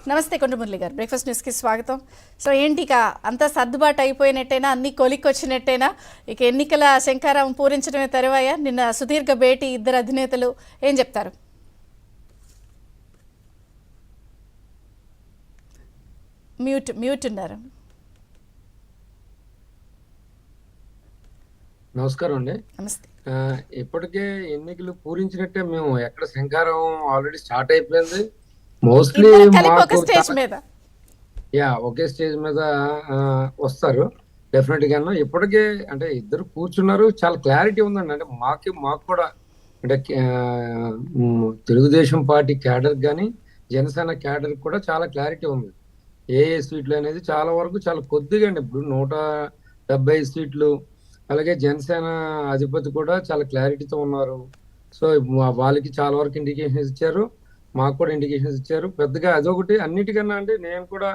నమస్తే కొండమురళి గారు, బ్రేక్ఫాస్ట్ న్యూస్కి స్వాగతం. సో ఏంటి ఇక అంతా సర్దుబాటు అయిపోయినట్టేనా, అన్ని కొలిక్కొచ్చినట్టేనా? ఇక ఎన్నికల శంఖారావం పూరించడమే తరువాయా? నిన్న సుదీర్ఘ భేటీ ఇద్దరు అధినేతలు, ఏం చెప్తారు? మ్యూట్ ఉన్నారు. నమస్కారం అండి. నమస్తే. ఇప్పటికే ఎన్నికలు పూరించినట్టే, మేము ఎక్కడ శంకారం ఆల్రెడీ స్టార్ట్ అయిపోయింది. మోస్ట్లీ ఒక స్టేజ్ మీద ఒకే స్టేజ్ మీద వస్తారు డెఫినెట్ గాను. ఇప్పటికే అంటే ఇద్దరు కూర్చున్నారు, చాలా క్లారిటీ ఉందండి. అంటే మాకు కూడా అంటే తెలుగుదేశం పార్టీ క్యాడర్ కానీ జనసేన క్యాడర్ కూడా చాలా క్లారిటీ ఉంది. ఏ సీట్లు అనేది చాలా వరకు చాలా కొద్దిగా అండి. ఇప్పుడు 175 సీట్లు. అలాగే జనసేన అధిపతి కూడా చాలా క్లారిటీతో ఉన్నారు. సో వాళ్ళకి చాలా వరకు ఇండికేషన్స్ ఇచ్చారు, మాకు కూడా ఇండికేషన్స్ ఇచ్చారు. పెద్దగా అదొకటి. అన్నిటికన్నా అంటే నేను కూడా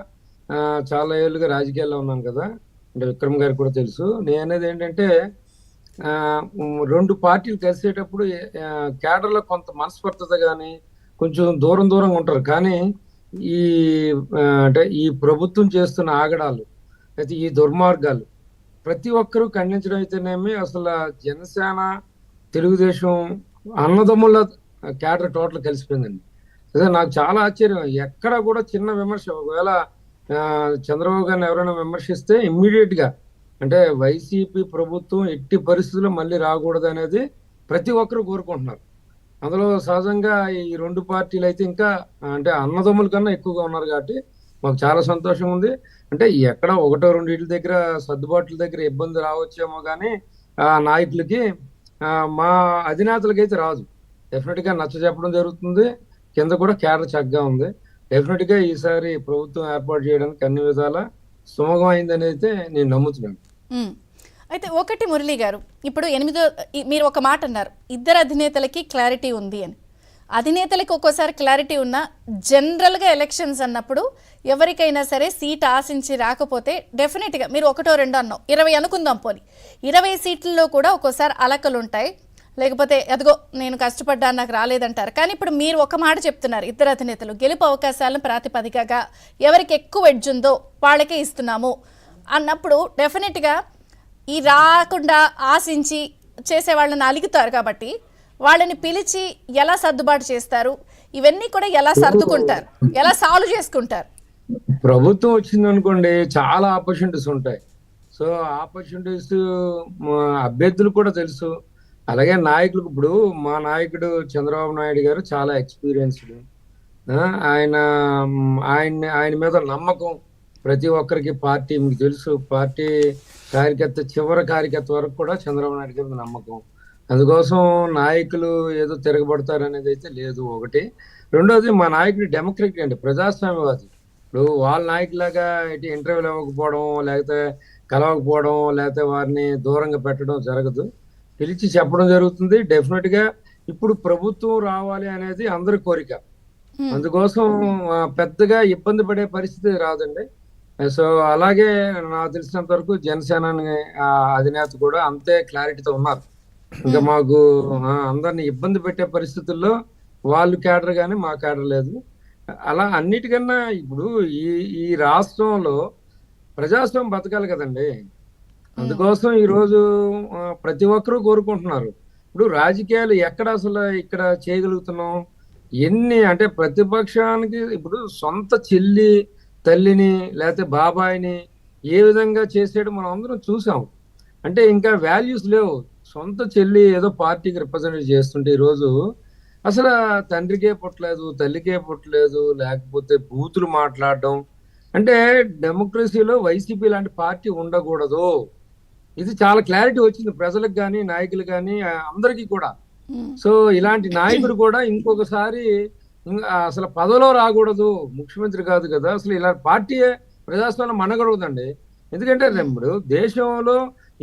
చాలా ఏళ్ళుగా రాజకీయాల్లో ఉన్నాను కదా, అంటే విక్రమ్ గారికి కూడా తెలుసు. నేను అనేది ఏంటంటే రెండు పార్టీలు కలిసేటప్పుడు క్యాడర్లో కొంత మనస్పర్ధత కానీ కొంచెం దూరంగా ఉంటారు. కానీ ఈ అంటే ఈ ప్రభుత్వం చేస్తున్న ఆగడాలు అయితే ఈ దుర్మార్గాలు ప్రతి ఒక్కరూ ఖండించడం అయితేనేమి, అసలు జనసేన తెలుగుదేశం అన్నదమ్ముల క్యాడర్ టోటల్ కలిసిపోయిందండి. అదే నాకు చాలా ఆశ్చర్యం. ఎక్కడ కూడా చిన్న విమర్శ, ఒకవేళ చంద్రబాబు గారిని ఎవరైనా విమర్శిస్తే ఇమ్మీడియట్ గా అంటే వైసీపీ ప్రభుత్వం ఎట్టి పరిస్థితుల్లో మళ్ళీ రాకూడదు అనేది ప్రతి ఒక్కరు కోరుకుంటున్నారు. అందులో సహజంగా ఈ రెండు పార్టీలు అయితే ఇంకా అంటే అన్నదమ్ముల కన్నా ఎక్కువగా ఉన్నారు కాబట్టి మాకు చాలా సంతోషం ఉంది. అంటే ఎక్కడ ఒకటో రెండింటి దగ్గర సర్దుబాట్ల దగ్గర ఇబ్బంది రావచ్చేమో కానీ నాయకులకి మా అధినేతలకి అయితే రాదు. డెఫినెట్ గా నచ్చ చెప్పడం జరుగుతుంది. కింద కూడా క్యాడర్ చక్కగా ఉంది. డెఫినెట్ గా ఈసారి ప్రభుత్వం ఏర్పాటు చేయడానికి అన్ని విధాల సుమగం అయిందని అయితే నేను నమ్ముతున్నాను. అయితే ఒకటి మురళి గారు, ఇప్పుడు మీరు ఒక మాట అన్నారు, ఇద్దరు అధినేతలకి క్లారిటీ ఉంది అని. అధినేతలకు ఒక్కోసారి క్లారిటీ ఉన్నా జనరల్గా ఎలక్షన్స్ అన్నప్పుడు ఎవరికైనా సరే సీట్ ఆశించి రాకపోతే డెఫినెట్గా మీరు ఒకటో రెండో అన్నావు, 20 అనుకుందాం పోని, 20 సీట్లలో కూడా ఒక్కోసారి అలకలు ఉంటాయి. లేకపోతే అదిగో నేను కష్టపడ్డా నాకు రాలేదంటారు. కానీ ఇప్పుడు మీరు ఒక మాట చెప్తున్నారు, ఇద్దరు అధినేతలు గెలుపు అవకాశాలను ప్రాతిపదికగా ఎవరికి ఎక్కువ ఎడ్జ్ ఉందో వాళ్ళకే ఇస్తున్నాము అన్నప్పుడు డెఫినెట్గా ఈ రాకుండా ఆశించి చేసే వాళ్ళని అలుగుతారు. కాబట్టి వాళ్ళని పిలిచి ఎలా సర్దుబాటు చేస్తారు, ఇవన్నీ కూడా ఎలా సర్దుకుంటారు, ఎలా సాల్వ్ చేసుకుంటారు? ప్రభుత్వం వచ్చింది అనుకోండి, చాలా ఆపర్చునిటీస్ ఉంటాయి. సో ఆపర్చునిటీస్ అభ్యర్థులు కూడా తెలుసు, అలాగే నాయకులకు. ఇప్పుడు మా నాయకుడు చంద్రబాబు నాయుడు గారు చాలా ఎక్స్పీరియన్స్డ్. ఆయన మీద నమ్మకం ప్రతి ఒక్కరికి. పార్టీ మీకు తెలుసు, పార్టీ కార్యకర్త చివరి కార్యకర్త వరకు కూడా చంద్రబాబు నాయుడు గారి నమ్మకం. అందుకోసం నాయకులు ఏదో తిరగబడతారు అనేది అయితే లేదు, ఒకటి. రెండోది, మా నాయకుడు డెమోక్రటిక్ అండి, ప్రజాస్వామ్యవాది. ఇప్పుడు వాళ్ళ నాయకులాగా ఇటు ఇంటర్వ్యూలు ఇవ్వకపోవడం, లేకపోతే కలవకపోవడం, లేకపోతే వారిని దూరంగా పెట్టడం జరగదు. పిలిచి చెప్పడం జరుగుతుంది. డెఫినెట్ గా ఇప్పుడు ప్రభుత్వం రావాలి అనేది అందరి కోరిక. అందుకోసం పెద్దగా ఇబ్బంది పడే పరిస్థితి రాదండి. సో అలాగే నాకు తెలిసినంత వరకు జనసేన అధినేత కూడా అంతే క్లారిటీతో ఉన్నారు. ఇంకా మాకు అందరిని ఇబ్బంది పెట్టే పరిస్థితుల్లో వాళ్ళు క్యాడర్ కానీ మా క్యాడర్ లేదు. అలా అన్నిటికన్నా ఇప్పుడు ఈ రాష్ట్రంలో ప్రజాస్వామ్యం బతకాలి కదండి. అందుకోసం ఈరోజు ప్రతి ఒక్కరూ కోరుకుంటున్నారు. ఇప్పుడు రాజకీయాలు ఎక్కడ అసలు ఇక్కడ చేయగలుగుతున్నాం? ఎన్ని అంటే ప్రతిపక్షానికి ఇప్పుడు సొంత చెల్లి తల్లిని లేకపోతే బాబాయిని ఏ విధంగా చేసేయడం మనం అందరం చూసాం. అంటే ఇంకా వాల్యూస్ లేవు. సొంత చెల్లి ఏదో పార్టీకి రిప్రజెంట్ చేస్తుంటే ఈరోజు అసలు తండ్రికే పుట్టలేదు, తల్లికే పుట్టలేదు, లేకపోతే బూతులు మాట్లాడడం. అంటే డెమోక్రసీలో వైసీపీ లాంటి పార్టీ ఉండకూడదు. ఇది చాలా క్లారిటీ వచ్చింది ప్రజలకు కానీ నాయకులు కానీ అందరికీ కూడా. సో ఇలాంటి నాయకుడు కూడా ఇంకొకసారి అసలు పదవిలో రాకూడదు, ముఖ్యమంత్రి కాదు కదా, అసలు ఇలాంటి పార్టీయే ప్రజాస్వామ్యం మనగడవదండి. ఎందుకంటే ఇప్పుడు దేశంలో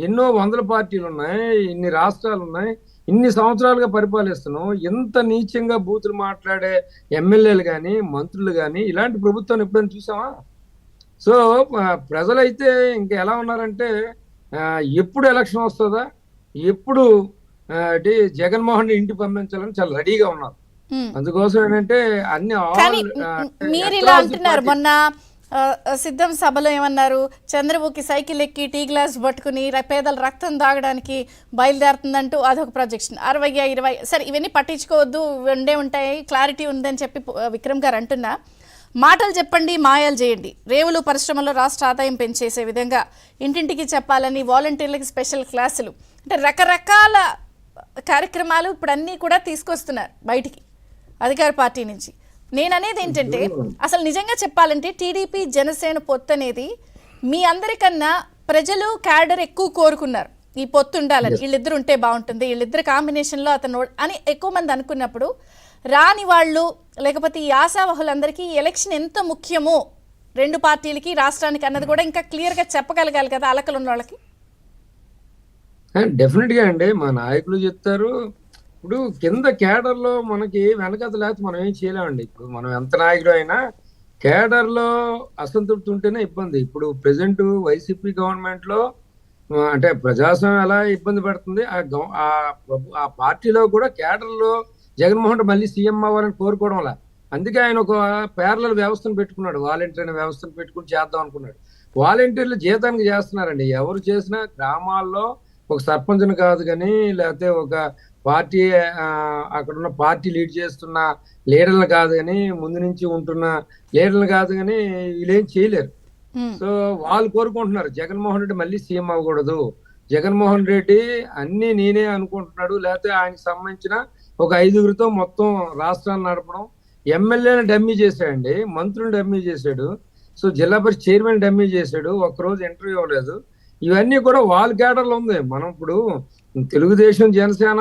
ఎన్నో వందల పార్టీలు ఉన్నాయి, ఇన్ని రాష్ట్రాలు ఉన్నాయి, ఇన్ని సంవత్సరాలుగా పరిపాలిస్తున్నాం. ఎంత నీచంగా బూతులు మాట్లాడే ఎమ్మెల్యేలు కానీ మంత్రులు కానీ ఇలాంటి ప్రభుత్వాన్ని ఎప్పుడైనా చూసామా? సో ప్రజలైతే ఇంకా ఎలా ఉన్నారంటే ఎప్పుడు ఎలక్షన్ వస్తుందా, ఎప్పుడు జగన్మోహన్ ఇంటికి పంపించాలని చాలా రెడీగా ఉన్నారు. ఉమ్. అందుకోసం ఏంటంటే అన్ని కానీ ఆల్ మీరు ఇలా అక్రాస్ ది అంటున్నారు, పార్టీ. మొన్న సిద్ధం సభలో ఏమన్నారు, చంద్రబాబుకి సైకిల్ ఎక్కి టీ గ్లాస్ పట్టుకుని పేదల రక్తం తాగడానికి బయలుదేరుతుందంటూ అదొక ప్రొజెక్షన్. 60-20 సరే ఇవన్నీ పట్టించుకోవద్దు, ఉండే ఉంటాయి, క్లారిటీ ఉందని చెప్పి విక్రమ్ గారు అంటున్నా. మాటలు చెప్పండి, మాయాలు చేయండి. రేవులు పరిశ్రమలో రాష్ట్ర ఆదాయం పెంచేసే విధంగా ఇంటింటికి చెప్పాలని, వాలంటీర్లకి స్పెషల్ క్లాసులు, అంటే రకరకాల కార్యక్రమాలు ఇప్పుడు అన్నీ కూడా తీసుకొస్తున్నారు బయటికి అధికార పార్టీ నుంచి. నేను అనేది ఏంటంటే, అసలు నిజంగా చెప్పాలంటే టీడీపీ జనసేన పొత్తు అనేది మీ అందరికన్నా ప్రజలు క్యాడర్ ఎక్కువ కోరుకున్నారు. ఈ పొత్తు ఉండాలని, వీళ్ళిద్దరు ఉంటే బాగుంటుంది, వీళ్ళిద్దరు కాంబినేషన్లో అతను అని ఎక్కువ మంది అనుకున్నప్పుడు, రాని వాళ్ళు లేకపోతే ఈ ఆశావహులందరికీ ఈ ఎలక్షన్ ఎంత ముఖ్యమో రెండు పార్టీలకి రాష్ట్రానికి అన్నది కూడా ఇంకా క్లియర్గా చెప్పగలగాలి కదా అలకలు ఉన్న వాళ్ళకి. డెఫినెట్ గా అండి, మా నాయకులు చెప్తారు. ఇప్పుడు కింద కేడర్ లో మనకి వెనకత లేకపోతే మనం ఏం చేయలేమండి. ఇప్పుడు మనం ఎంత నాయకుడు అయినా కేడర్ లో అసంతృప్తి ఉంటేనే ఇబ్బంది. ఇప్పుడు ప్రెసెంట్ వైసీపీ గవర్నమెంట్ లో అంటే ప్రజాస్వామ్యం ఎలా ఇబ్బంది పడుతుంది, ఆ పార్టీలో కూడా కేడర్ లో జగన్మోహన్ రెడ్డి మళ్ళీ సీఎం అవ్వాలని కోరుకోవడం వల్ల, అందుకే ఆయన ఒక ప్యారలల్ వ్యవస్థను పెట్టుకున్నాడు, వాలంటీర్ అనే వ్యవస్థను పెట్టుకుని చేద్దాం అనుకున్నాడు. వాలంటీర్లు జీతానికి చేస్తున్నారండి. ఎవరు చేసినా గ్రామాల్లో ఒక సర్పంచ్ని కాదు కానీ, లేకపోతే ఒక పార్టీ అక్కడ ఉన్న పార్టీ లీడ్ చేస్తున్న లీడర్లు కాదు కానీ, ముందు నుంచి ఉంటున్న లీడర్లు కాదు కానీ వీళ్ళేం చేయలేరు. సో వాళ్ళు కోరుకుంటున్నారు జగన్మోహన్ రెడ్డి మళ్ళీ సీఎం అవ్వకూడదు, జగన్మోహన్ రెడ్డి అన్ని నేనే అనుకుంటున్నాడు, లేకపోతే ఆయనకు సంబంధించిన ఒక 5గురితో మొత్తం రాష్ట్రాన్ని నడపడం. ఎమ్మెల్యేని డమ్మీ చేశాడండి, మంత్రులను డమ్మీ చేశాడు, సో జిల్లా పరిషత్ చైర్మన్ డమ్మీ చేశాడు, ఒక్కరోజు ఇంటర్వ్యూ ఇవ్వలేదు. ఇవన్నీ కూడా వాళ్ళ కేడర్లో ఉంది. మనం ఇప్పుడు తెలుగుదేశం జనసేన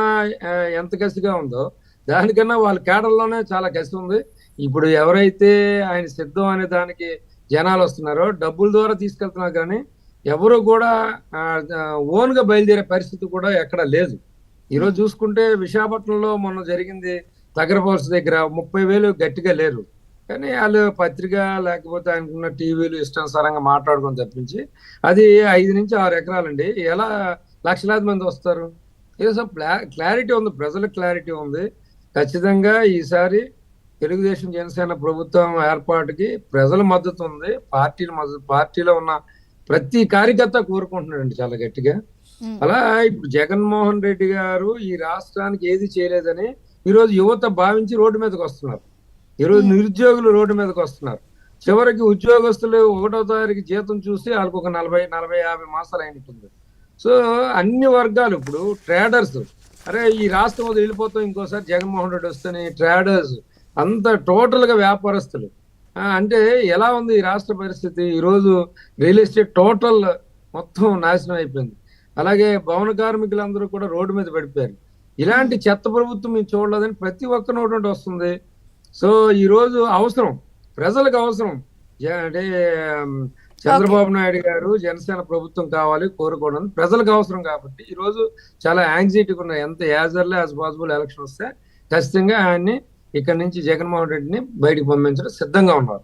ఎంత కసిగా ఉందో దానికన్నా వాళ్ళ కేడర్లోనే చాలా కసి ఉంది. ఇప్పుడు ఎవరైతే ఆయన సిద్ధం అనే దానికి జనాలు వస్తున్నారో డబ్బుల ద్వారా తీసుకెళ్తున్నారు కానీ ఎవరు కూడా ఓన్ గా బయలుదేరే పరిస్థితి కూడా ఎక్కడ లేదు. ఈరోజు చూసుకుంటే విశాఖపట్నంలో మొన్న జరిగింది, తగరపోల్స్ దగ్గర 30,000 గట్టిగా లేరు కానీ వాళ్ళు పత్రిక లేకపోతే ఆయనకున్న టీవీలు ఇష్టానుసారంగా మాట్లాడుకొని తప్పించి అది 5 నుంచి 6 ఎకరాలండి. ఎలా లక్షలాది మంది వస్తారు? ఏదో క్లారిటీ ఉంది, ప్రజలకు క్లారిటీ ఉంది. ఖచ్చితంగా ఈసారి తెలుగుదేశం జనసేన ప్రభుత్వం ఏర్పాటుకి ప్రజల మద్దతు ఉంది, పార్టీల మద్దతు, పార్టీలో ఉన్న ప్రతి కార్యకర్త కోరుకుంటున్నాడండి చాలా గట్టిగా. అలా ఇప్పుడు జగన్మోహన్ రెడ్డి గారు ఈ రాష్ట్రానికి ఏది చేయలేదని ఈరోజు యువత భావించి రోడ్డు మీదకి వస్తున్నారు. ఈరోజు నిరుద్యోగులు రోడ్డు మీదకి వస్తున్నారు. చివరికి ఉద్యోగస్తులు 1వ తారీఖు జీతం చూసి వాళ్ళకి ఒక 40-50 మాసాలు అయినట్టుంది. సో అన్ని వర్గాలు, ఇప్పుడు ట్రేడర్స్, అరే ఈ రాష్ట్రం వదిలి వెళ్ళిపోతాం ఇంకోసారి జగన్మోహన్ రెడ్డి వస్తేనే, ట్రేడర్స్ అంత టోటల్ గా వ్యాపారస్తులు. అంటే ఎలా ఉంది ఈ రాష్ట్ర పరిస్థితి? ఈరోజు రియల్ ఎస్టేట్ టోటల్ మొత్తం నాశనం అయిపోయింది. అలాగే భవన కార్మికులందరూ కూడా రోడ్డు మీద పడిపోయారు. ఇలాంటి చెత్త ప్రభుత్వం మేము చూడలేదని ప్రతి ఒక్క నోటి వస్తుంది. సో ఈ రోజు అవసరం, ప్రజలకు అవసరం అంటే చంద్రబాబు నాయుడు గారు జనసేన ప్రభుత్వం కావాలి కోరుకోవడం ప్రజలకు అవసరం. కాబట్టి ఈ రోజు చాలా యాంగ్జైటీగా ఉన్నాయి. ఎంత as early as possible election వస్తే ఖచ్చితంగా ఆయన్ని ఇక్కడి నుంచి జగన్మోహన్ రెడ్డిని బయటికి పంపించడం సిద్ధంగా ఉన్నారు.